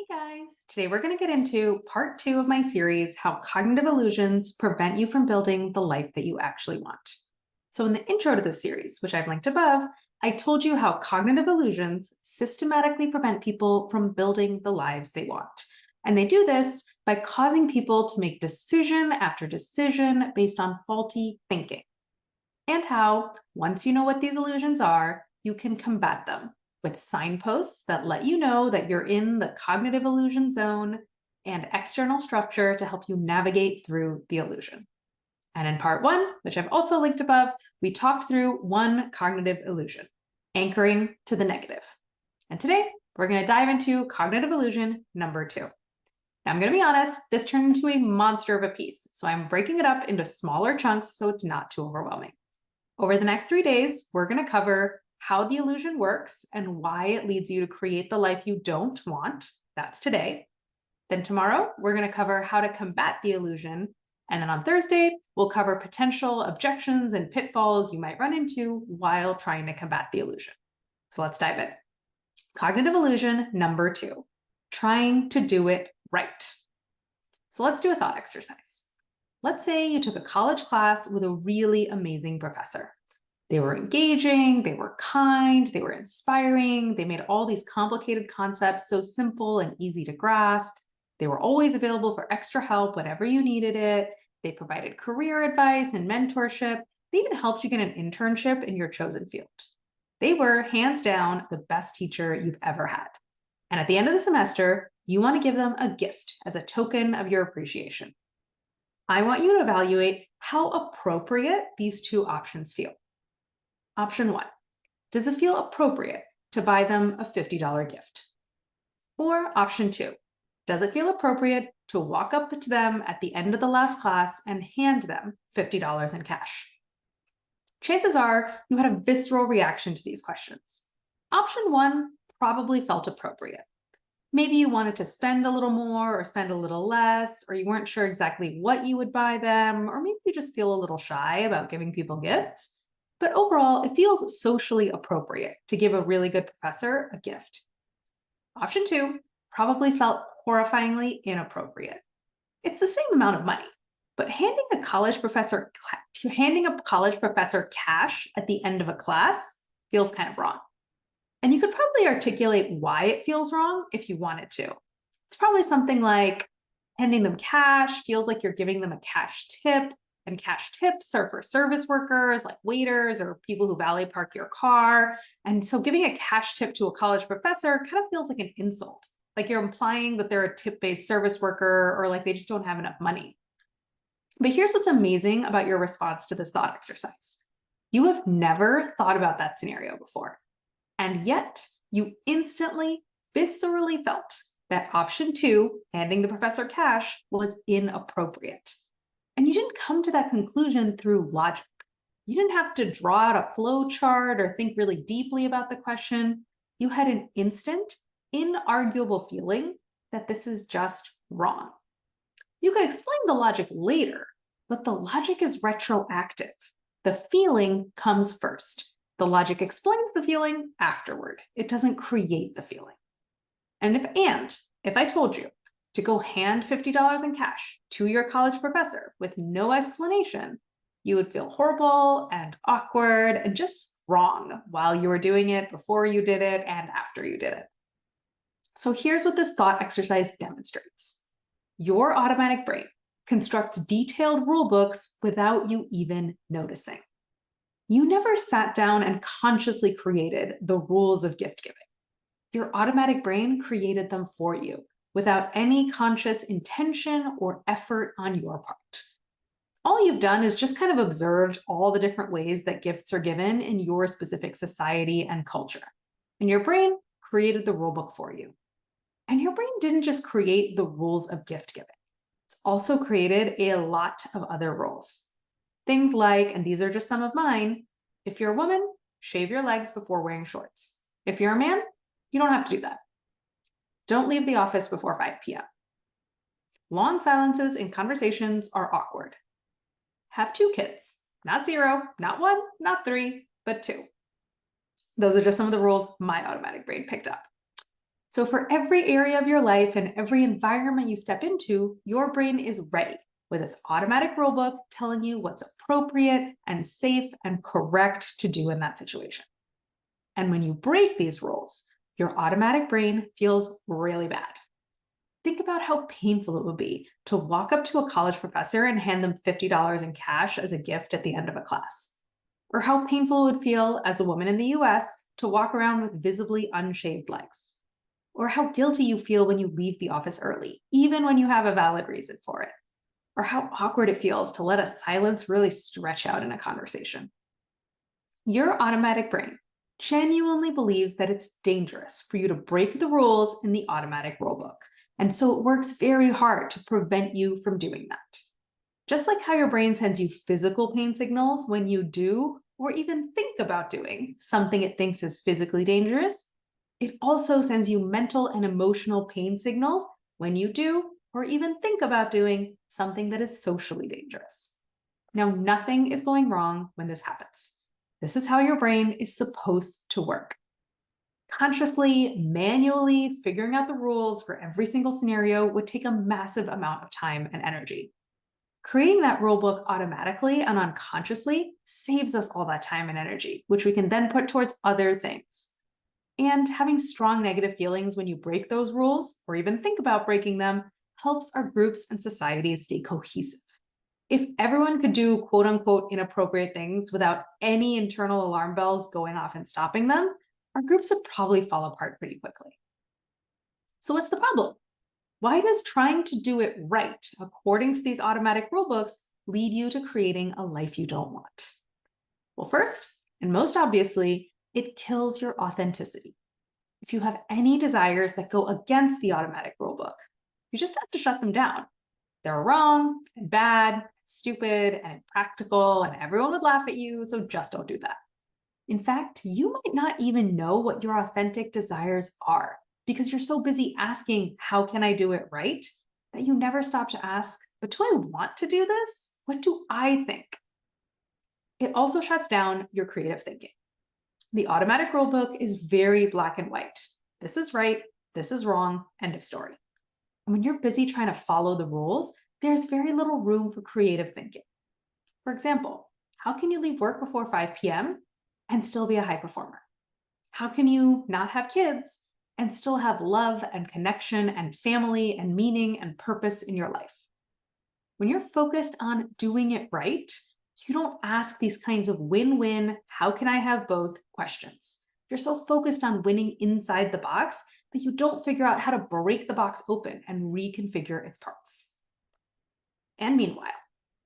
Hey guys! Today we're going to get into part two of my series, How Cognitive Illusions Prevent You from Building the Life That You Actually Want. So in the intro to this series, which I've linked above, I told you how cognitive illusions systematically prevent people from building the lives they want. And they do this by causing people to make decision after decision based on faulty thinking. And how, once you know what these illusions are, you can combat them with signposts that let you know that you're in the cognitive illusion zone and external structure to help you navigate through the illusion. And in part one, which I've also linked above, we talked through one cognitive illusion, anchoring to the negative. And today, we're going to dive into cognitive illusion number two. Now, I'm going to be honest, this turned into a monster of a piece, so I'm breaking it up into smaller chunks so it's not too overwhelming. Over the next 3 days, we're going to cover how the illusion works and why it leads you to create the life you don't want. That's today. Then tomorrow, we're going to cover how to combat the illusion. And then on Thursday, we'll cover potential objections and pitfalls you might run into while trying to combat the illusion. So let's dive in. Cognitive illusion number two, trying to do it right. So let's do a thought exercise. Let's say you took a college class with a really amazing professor. They were engaging, they were kind, they were inspiring, they made all these complicated concepts so simple and easy to grasp. They were always available for extra help whenever you needed it. They provided career advice and mentorship. They even helped you get an internship in your chosen field. They were, hands down, the best teacher you've ever had. And at the end of the semester, you want to give them a gift as a token of your appreciation. I want you to evaluate how appropriate these two options feel. Option one, does it feel appropriate to buy them a $50 gift? Or option two, does it feel appropriate to walk up to them at the end of the last class and hand them $50 in cash? Chances are you had a visceral reaction to these questions. Option one probably felt appropriate. Maybe you wanted to spend a little more or spend a little less, or you weren't sure exactly what you would buy them, or maybe you just feel a little shy about giving people gifts. But overall, it feels socially appropriate to give a really good professor a gift. Option two probably felt horrifyingly inappropriate. It's the same amount of money, but handing a college professor cash at the end of a class feels kind of wrong. And you could probably articulate why it feels wrong if you wanted to. It's probably something like handing them cash feels like you're giving them a cash tip, and cash tips are for service workers like waiters or people who valet park your car. And so giving a cash tip to a college professor kind of feels like an insult, like you're implying that they're a tip-based service worker or like they just don't have enough money. But here's what's amazing about your response to this thought exercise. You have never thought about that scenario before. And yet you instantly, viscerally felt that option two, handing the professor cash, was inappropriate. And you didn't come to that conclusion through logic. You didn't have to draw out a flow chart or think really deeply about the question. You had an instant, inarguable feeling that this is just wrong. You could explain the logic later, but the logic is retroactive. The feeling comes first. The logic explains the feeling afterward. It doesn't create the feeling. And if I told you to go hand $50 in cash to your college professor with no explanation, you would feel horrible and awkward and just wrong while you were doing it, before you did it, and after you did it. So here's what this thought exercise demonstrates. Your automatic brain constructs detailed rule books without you even noticing. You never sat down and consciously created the rules of gift giving. Your automatic brain created them for you without any conscious intention or effort on your part. All you've done is just kind of observed all the different ways that gifts are given in your specific society and culture. And your brain created the rule book for you. And your brain didn't just create the rules of gift giving. It's also created a lot of other rules. Things like, and these are just some of mine, if you're a woman, shave your legs before wearing shorts. If you're a man, you don't have to do that. Don't leave the office before 5 p.m. Long silences in conversations are awkward. Have 2 kids, not 0, not 1, not 3, but 2. Those are just some of the rules my automatic brain picked up. So, for every area of your life and every environment you step into, your brain is ready with its automatic rulebook telling you what's appropriate and safe and correct to do in that situation. And when you break these rules, your automatic brain feels really bad. Think about how painful it would be to walk up to a college professor and hand them $50 in cash as a gift at the end of a class. Or how painful it would feel as a woman in the US to walk around with visibly unshaved legs. Or how guilty you feel when you leave the office early, even when you have a valid reason for it. Or how awkward it feels to let a silence really stretch out in a conversation. Your automatic brain genuinely believes that it's dangerous for you to break the rules in the automatic rulebook. And so it works very hard to prevent you from doing that. Just like how your brain sends you physical pain signals when you do or even think about doing something it thinks is physically dangerous, it also sends you mental and emotional pain signals when you do or even think about doing something that is socially dangerous. Now, nothing is going wrong when this happens. This is how your brain is supposed to work. Consciously, manually figuring out the rules for every single scenario would take a massive amount of time and energy. Creating that rule book automatically and unconsciously saves us all that time and energy, which we can then put towards other things. And having strong negative feelings when you break those rules, or even think about breaking them, helps our groups and societies stay cohesive. If everyone could do quote unquote inappropriate things without any internal alarm bells going off and stopping them, our groups would probably fall apart pretty quickly. So, what's the problem? Why does trying to do it right according to these automatic rulebooks lead you to creating a life you don't want? Well, first, and most obviously, it kills your authenticity. If you have any desires that go against the automatic rulebook, you just have to shut them down. They're wrong and bad, stupid and impractical, and everyone would laugh at you, so just don't do that. In fact, you might not even know what your authentic desires are because you're so busy asking, how can I do it right? That you never stop to ask, but do I want to do this? What do I think? It also shuts down your creative thinking. The automatic rulebook is very black and white. This is right, this is wrong, end of story. And when you're busy trying to follow the rules, there's very little room for creative thinking. For example, how can you leave work before 5 p.m. and still be a high performer? How can you not have kids and still have love and connection and family and meaning and purpose in your life? When you're focused on doing it right, you don't ask these kinds of win-win, how can I have both questions. You're so focused on winning inside the box that you don't figure out how to break the box open and reconfigure its parts. And meanwhile,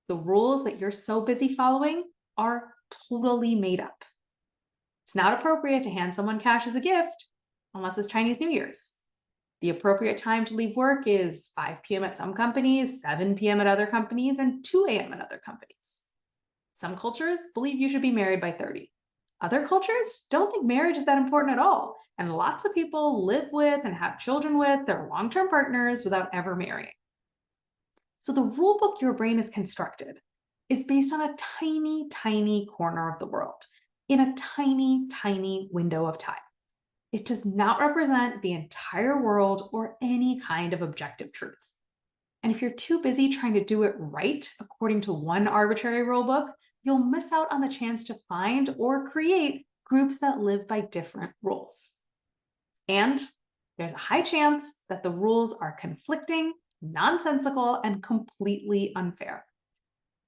the rules that you're so busy following are totally made up. It's not appropriate to hand someone cash as a gift unless it's Chinese New Year's. The appropriate time to leave work is 5 p.m. at some companies, 7 p.m. at other companies, and 2 a.m. at other companies. Some cultures believe you should be married by 30. Other cultures don't think marriage is that important at all, and lots of people live with and have children with their long-term partners without ever marrying. So the rule book your brain has constructed is based on a tiny, tiny corner of the world in a tiny, tiny window of time. It does not represent the entire world or any kind of objective truth. And if you're too busy trying to do it right according to one arbitrary rulebook, you'll miss out on the chance to find or create groups that live by different rules. And there's a high chance that the rules are conflicting, nonsensical, and completely unfair.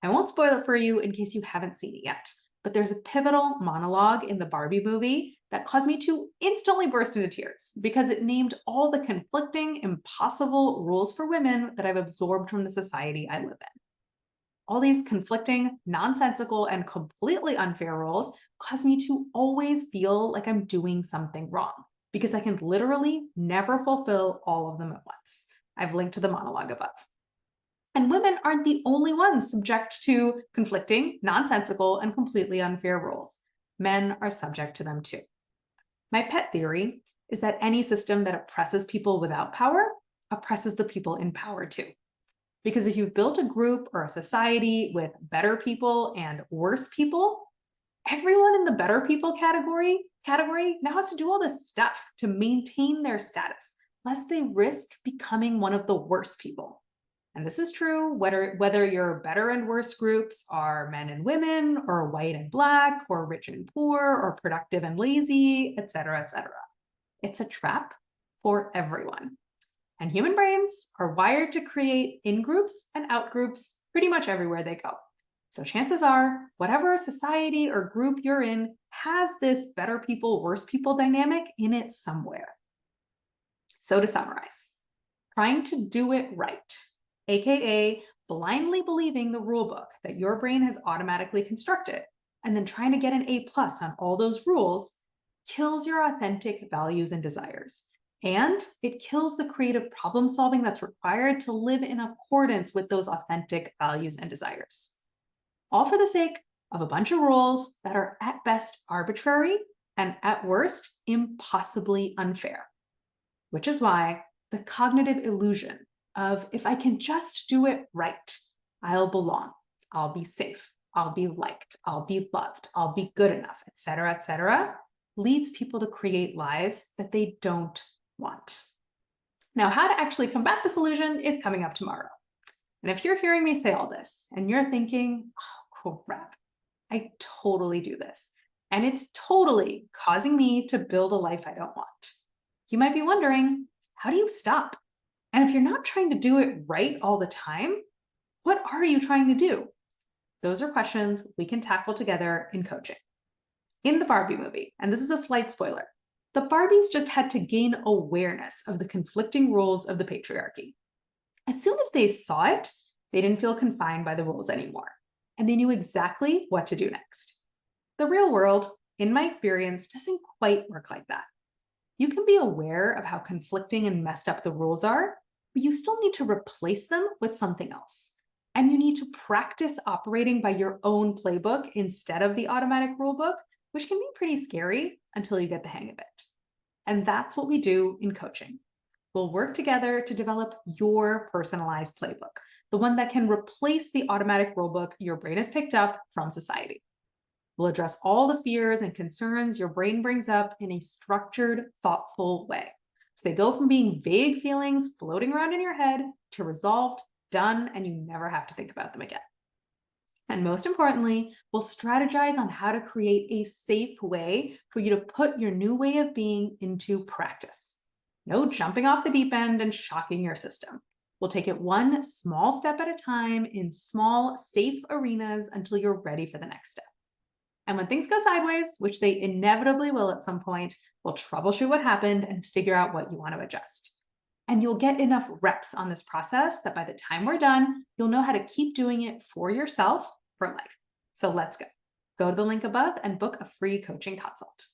I won't spoil it for you in case you haven't seen it yet, but there's a pivotal monologue in the Barbie movie that caused me to instantly burst into tears because it named all the conflicting, impossible rules for women that I've absorbed from the society I live in. All these conflicting, nonsensical, and completely unfair rules cause me to always feel like I'm doing something wrong because I can literally never fulfill all of them at once. I've linked to the monologue above. And women aren't the only ones subject to conflicting, nonsensical, and completely unfair rules. Men are subject to them too. My pet theory is that any system that oppresses people without power oppresses the people in power too. Because if you've built a group or a society with better people and worse people, everyone in the better people category category now has to do all this stuff to maintain their status, lest they risk becoming one of the worst people. And this is true whether your better and worse groups are men and women, or white and black, or rich and poor, or productive and lazy, etc., etc. It's a trap for everyone. And human brains are wired to create in groups and out groups pretty much everywhere they go. So chances are, whatever society or group you're in has this better people, worse people dynamic in it somewhere. So to summarize, trying to do it right, aka blindly believing the rule book that your brain has automatically constructed, and then trying to get an A+ on all those rules, kills your authentic values and desires. And it kills the creative problem solving that's required to live in accordance with those authentic values and desires. All for the sake of a bunch of rules that are at best arbitrary and at worst impossibly unfair. Which is why the cognitive illusion of if I can just do it right, I'll belong, I'll be safe, I'll be liked, I'll be loved, I'll be good enough, etc., leads people to create lives that they don't want. Now, how to actually combat this illusion is coming up tomorrow. And if you're hearing me say all this and you're thinking, oh, crap, I totally do this, and it's totally causing me to build a life I don't want, you might be wondering, how do you stop? And if you're not trying to do it right all the time, what are you trying to do? Those are questions we can tackle together in coaching. In the Barbie movie, and this is a slight spoiler, the Barbies just had to gain awareness of the conflicting rules of the patriarchy. As soon as they saw it, they didn't feel confined by the rules anymore, and they knew exactly what to do next. The real world, in my experience, doesn't quite work like that. You can be aware of how conflicting and messed up the rules are, but you still need to replace them with something else. And you need to practice operating by your own playbook instead of the automatic rulebook, which can be pretty scary until you get the hang of it. And that's what we do in coaching. We'll work together to develop your personalized playbook, the one that can replace the automatic rulebook your brain has picked up from society. We'll address all the fears and concerns your brain brings up in a structured, thoughtful way. So they go from being vague feelings floating around in your head to resolved, done, and you never have to think about them again. And most importantly, we'll strategize on how to create a safe way for you to put your new way of being into practice. No jumping off the deep end and shocking your system. We'll take it one small step at a time in small, safe arenas until you're ready for the next step. And when things go sideways, which they inevitably will at some point, we'll troubleshoot what happened and figure out what you want to adjust. And you'll get enough reps on this process that by the time we're done, you'll know how to keep doing it for yourself for life. So let's go. Go to the link above and book a free coaching consult.